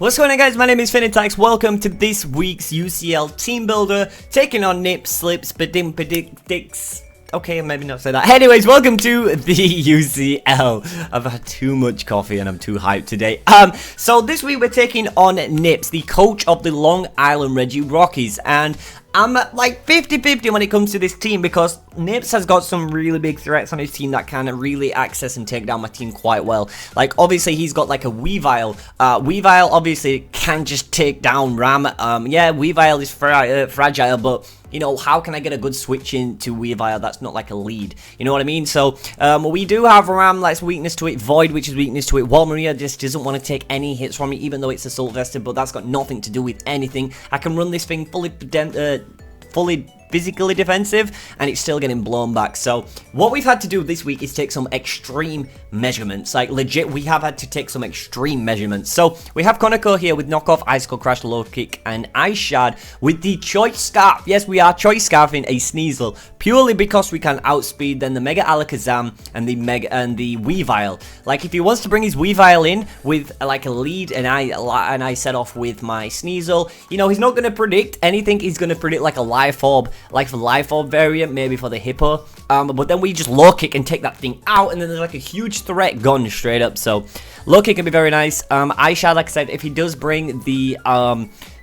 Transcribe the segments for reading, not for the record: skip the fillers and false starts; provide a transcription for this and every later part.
What's going on, guys? My name is FeintAttacks. Welcome to this week's UCL team builder, taking on nips, slips, dicks. Okay, maybe not say that. Anyways, welcome to the UCL. I've had too much coffee and I'm too hyped today. So this week we're taking on Nips, the coach of the Long Island RegiRockies, and I'm like 50-50 when it comes to this team because Nips has got some really big threats on his team that can really access and take down my team quite well. Like, obviously, he's got like a Weavile. Weavile obviously can just take down Ram. Yeah, Weavile is fragile, but you know, how can I get a good switch into Weavile that's not like a lead? You know what I mean? So, we do have Ram that's weakness to it, Void, which is weakness to it. Walmaria just doesn't want to take any hits from me, even though it's assault vested, but that's got nothing to do with anything. I can run this thing fully physically defensive, and it's still getting blown back. So what we've had to do this week is take some extreme measurements. Like, legit, we have had to take some extreme measurements. So we have Konako here with knockoff, icicle crash, low kick, and ice shard with the choice scarf. Yes, we are choice scarfing a Sneasel purely because we can outspeed then the Mega Alakazam and the Weavile. Like, if he wants to bring his Weavile in with like a lead, and I set off with my Sneasel, you know, he's not going to predict anything. He's going to predict like a Life Orb, like for Life Orb variant, maybe for the Hippo. But then we just low kick and take that thing out, and then there's like a huge threat gone straight up. So low kick can be very nice. Ice Shard, like I said, if he does bring the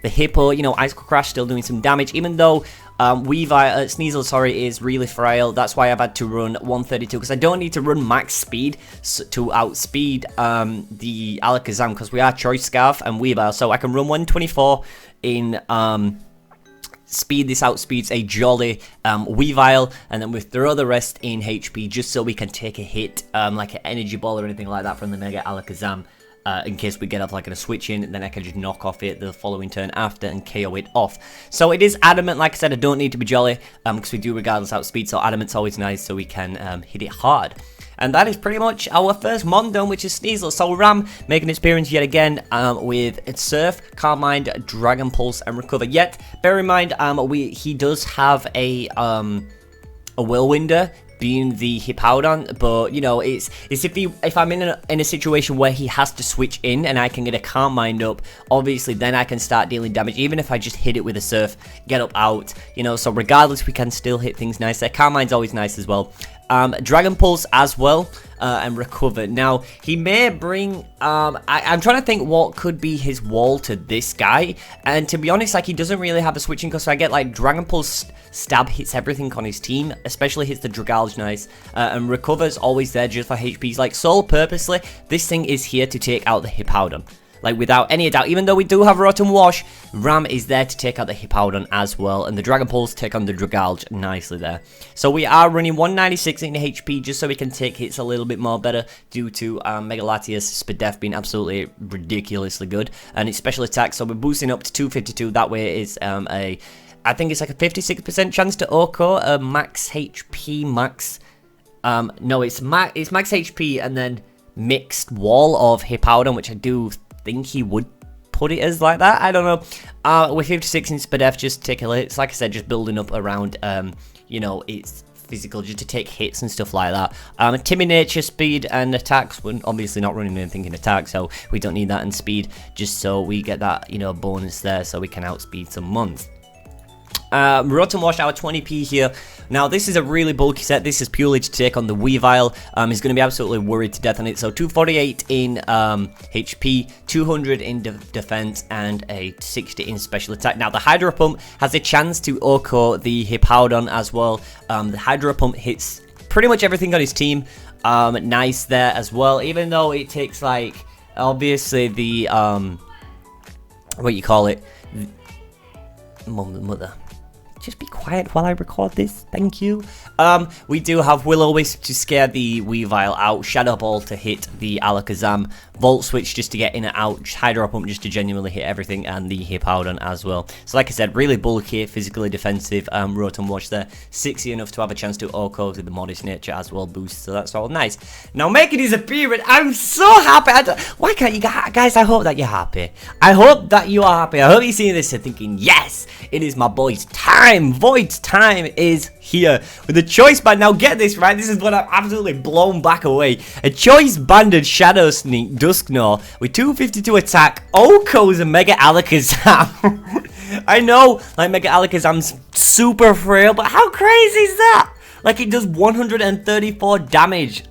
Hippo, you know, Icicle Crash still doing some damage, even though Sneasel, sorry, is really frail. That's why I've had to run 132, because I don't need to run max speed to outspeed the Alakazam, because we are Choice Scarf and Weavile, so I can run 124 in speed. This outspeeds a Jolly Weavile, and then we throw the rest in HP just so we can take a hit like an Energy Ball or anything like that from the Mega Alakazam. In case we get off like a switch in, then I can just knock off it the following turn after and KO it off. So it is adamant, like I said, I don't need to be Jolly, because we do regardless outspeed, so adamant's always nice, so we can hit it hard. And that is pretty much our first Mondome, which is Sneasel. So Ram making an appearance yet again with Surf, Carmine, Dragon Pulse, and Recover. Yet, bear in mind, he does have a Whirlwinder, being the Hippowdon, but you know, it's if I'm in a situation where he has to switch in and I can get a Calm Mind up, obviously then I can start dealing damage, even if I just hit it with a Surf, get up out, you know, so regardless we can still hit things nice there. Calm Mind's always nice as well. Dragon Pulse as well, and Recover. Now, he may bring, I'm trying to think what could be his wall to this guy, and to be honest, like, he doesn't really have a switching, because I get, like, Dragon Pulse Stab hits everything on his team, especially hits the Dragalge nice, and Recover's always there just for HPs. Like, sole purposely, this thing is here to take out the Hippowdon. Like, without any doubt, even though we do have Rotom Wash, Ram is there to take out the Hippowdon as well, and the Dragon Pulse take on the Dragalge nicely there. So we are running 196 in HP just so we can take hits a little bit more better due to Mega Latias Spadef being absolutely ridiculously good, and its special attack, so we're boosting up to 252. That way is I think it's like a 56% chance to OHKO, max HP, max, no, it's max HP and then mixed wall of Hippowdon, which I do think he would put it as like that. I don't know. With 56 in Spadef, just take a hit. It's like I said, just building up around, you know, it's physical just to take hits and stuff like that. Timid nature, speed, and attacks. We're obviously not running anything in attack, so we don't need that in speed, just so we get that, you know, bonus there, so we can outspeed some mons. Rotom Wash, our 20p here. Now, this is a really bulky set. This is purely to take on the Weavile. He's going to be absolutely worried to death on it. So, 248 in HP, 200 in defense, and a 60 in special attack. Now, the Hydro Pump has a chance to OHKO the Hippowdon as well. The Hydro Pump hits pretty much everything on his team. Nice there as well, even though it takes, like, obviously the, what you call it, mother. Just be quiet while I record this, thank you. We do have Will-O-Wisp to scare the Weavile out, Shadow Ball to hit the Alakazam, Volt Switch just to get in and out, Hydro Pump just to genuinely hit everything, and the Hippowdon as well. So like I said, really bulky, physically defensive, Rotom Wash there, 60 enough to have a chance to OHKO with the Modest Nature as well boost, so that's all nice. Now making his appearance, I'm so happy. Why can't you guys, I hope that you're happy. I hope that you are happy. I hope you're seeing this and thinking, yes, it is my boy's time. Void's time is here with a choice band. Now get this right, this is what I'm absolutely blown back away. A choice banded Shadow Sneak Duskgnaw with 252 attack, Oko's and Mega Alakazam. I know, like, Mega Alakazam's super frail, but how crazy is that? Like, it does 134 damage,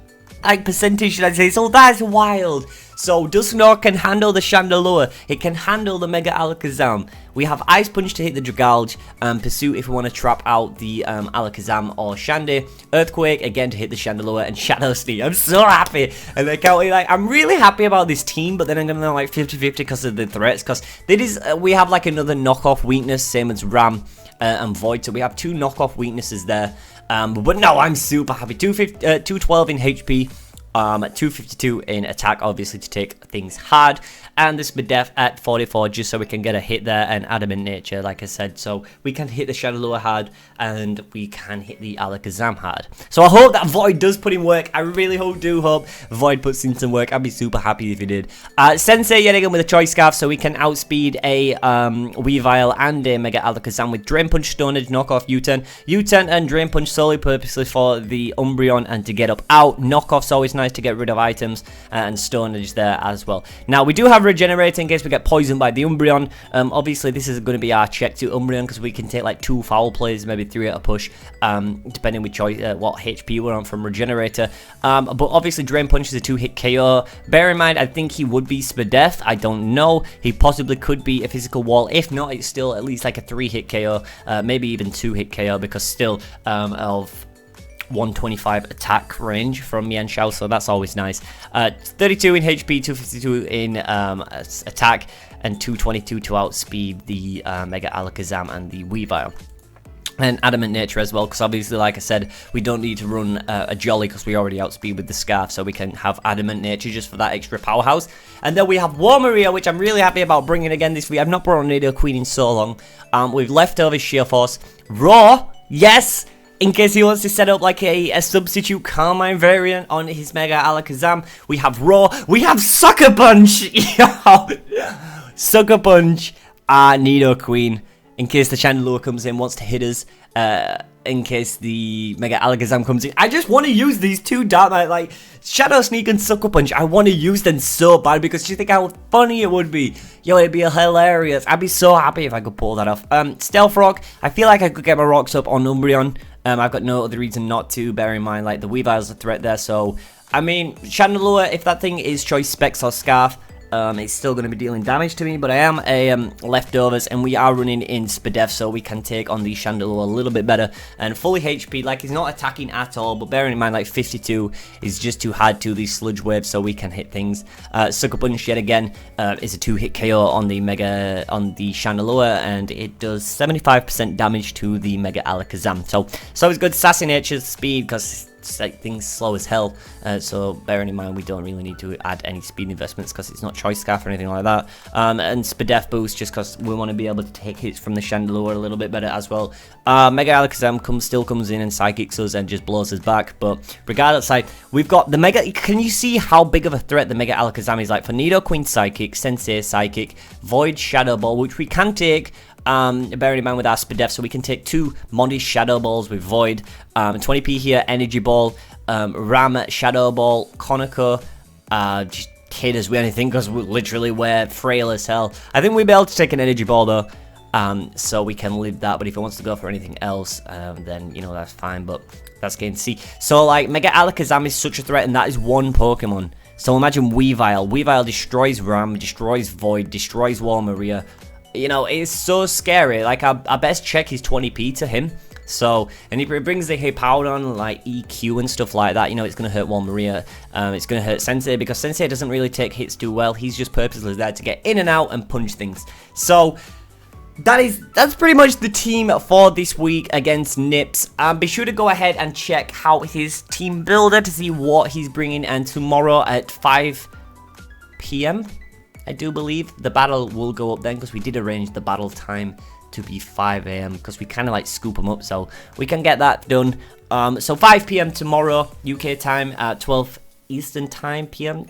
like, percentage, should I say, so that's wild. So Duskgnaw can handle the Chandelure, it can handle the Mega Alakazam. We have Ice Punch to hit the Dragalge, Pursuit if we want to trap out the Alakazam or Shandy, Earthquake again to hit the Chandelure, and Shadow Sneak. I'm so happy, and I can't wait, like, I'm really happy about this team, but then I'm gonna like 50-50 because of the threats, because we have like another knockoff weakness, same as Ram and Void, so we have two knockoff weaknesses there. But no, I'm super happy. 212 in HP. 252 in attack, obviously, to take things hard, and this Spadef at 44 just so we can get a hit there, and Adamant Nature, like I said, so we can hit the Chandelure hard and we can hit the Alakazam hard. So I hope that Void does put in work. I really do hope Void puts in some work. I'd be super happy if he did. Sensei yet again with a Choice Scarf, so we can outspeed a Weavile and a Mega Alakazam with Drain Punch, Stone Edge, knock off U-turn and Drain Punch solely purposely for the Umbreon and to get up out. Knockoff's always nice to get rid of items, and Stone Edge there as well. Now we do have Regenerate in case we get poisoned by the Umbreon. Obviously this is going to be our check to Umbreon because we can take like 2 foul plays, maybe 3 at a push, depending which what HP we're on from Regenerator. But obviously Drain Punch is a 2-hit KO. Bear in mind, I think he would be Spadef. I don't know. He possibly could be a physical wall. If not, it's still at least like a 3-hit KO, maybe even 2-hit KO, because still of 125 attack range from Mienshao, so that's always nice. 32 in HP, 252 in attack, and 222 to outspeed the Mega Alakazam and the Weavile. And Adamant Nature as well, because obviously, like I said, we don't need to run a Jolly because we already outspeed with the Scarf, so we can have Adamant Nature just for that extra powerhouse. And then we have War Maria, which I'm really happy about bringing again this week. I've not brought on Nidoqueen in so long. We've left over Sheer Force. Raw, yes! In case he wants to set up like a substitute Carmine variant on his Mega Alakazam, we have Raw, we have Sucker Punch! Yo! Sucker Punch, Nidoqueen, in case the Chandelure comes in, wants to hit us, in case the Mega Alakazam comes in. I just want to use these two Dark Knight, like Shadow Sneak and Sucker Punch. I want to use them so bad because you think how funny it would be. Yo, it'd be hilarious. I'd be so happy if I could pull that off. Stealth Rock, I feel like I could get my rocks up on Umbreon. I've got no other reason not to, bear in mind, like, the Weavile's a threat there, so, I mean, Chandelure, if that thing is Choice Specs or Scarf, it's still going to be dealing damage to me, but I am a leftovers, and we are running in Spadef, so we can take on the Chandelure a little bit better, and fully HP, like, he's not attacking at all, but bearing in mind, like, 52 is just too hard to these Sludge Waves, so we can hit things. Sucker Punch, yet again, is a 2-hit KO on the Chandelure, and it does 75% damage to the Mega Alakazam, so it's good. Sassy Nature, Speed, because like things slow as hell, so bearing in mind we don't really need to add any speed investments because it's not Choice Scarf or anything like that, and Spadef boost just because we want to be able to take hits from the Chandelure a little bit better as well. Mega Alakazam still comes in and Psychics us and just blows us back, but regardless, like, we've got the Mega. Can you see how big of a threat the Mega Alakazam is? Like, for Nidoqueen Psychic, Sensei Psychic, Void Shadow Ball, which we can take, bearing in mind with our Spadef, so we can take 2 Modest Shadow Balls with Void, 20p here, Energy Ball, Ram Shadow Ball, Konako, just hit us with anything because we're frail as hell. I think we'll be able to take an Energy Ball though, so we can live that, but if it wants to go for anything else, then, you know, that's fine, but that's getting to see. So, like, Mega Alakazam is such a threat, and that is one Pokemon. So imagine Weavile. Weavile destroys Ram, destroys Void, destroys War Maria. You know, it's so scary. Like, our best check is 20p to him. So, and if it brings the Hippowdon, like EQ and stuff like that, you know, it's going to hurt War Maria. It's going to hurt Sensei because Sensei doesn't really take hits too well. He's just purposely there to get in and out and punch things. So, that's pretty much the team for this week against Nips. Be sure to go ahead and check out his team builder to see what he's bringing. And tomorrow at 5 p.m. I do believe the battle will go up then, because we did arrange the battle time to be 5 a.m. because we kind of like scoop them up, so we can get that done. So 5 p.m. tomorrow UK time, 12 Eastern time PM,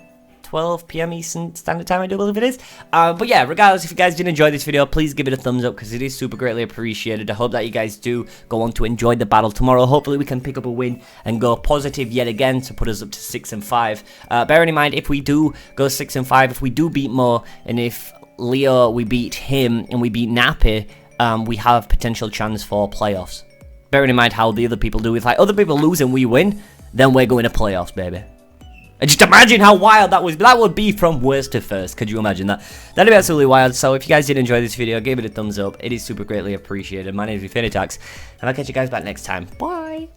12 p.m. Eastern Standard Time, I do believe it is. But yeah, regardless, if you guys did enjoy this video, please give it a thumbs up because it is super greatly appreciated. I hope that you guys do go on to enjoy the battle tomorrow. Hopefully we can pick up a win and go positive yet again to put us up to 6-5. Bearing in mind, if we do go 6-5, if we do beat Mo, and if Leo, we beat him, and we beat Nappy, we have potential chance for playoffs. Bearing in mind how the other people do. If like other people lose and we win, then we're going to playoffs, baby. And just imagine how wild that was. That would be from worst to first. Could you imagine that? That'd be absolutely wild. So if you guys did enjoy this video, give it a thumbs up. It is super greatly appreciated. My name is FeintAttacks, and I'll catch you guys back next time. Bye.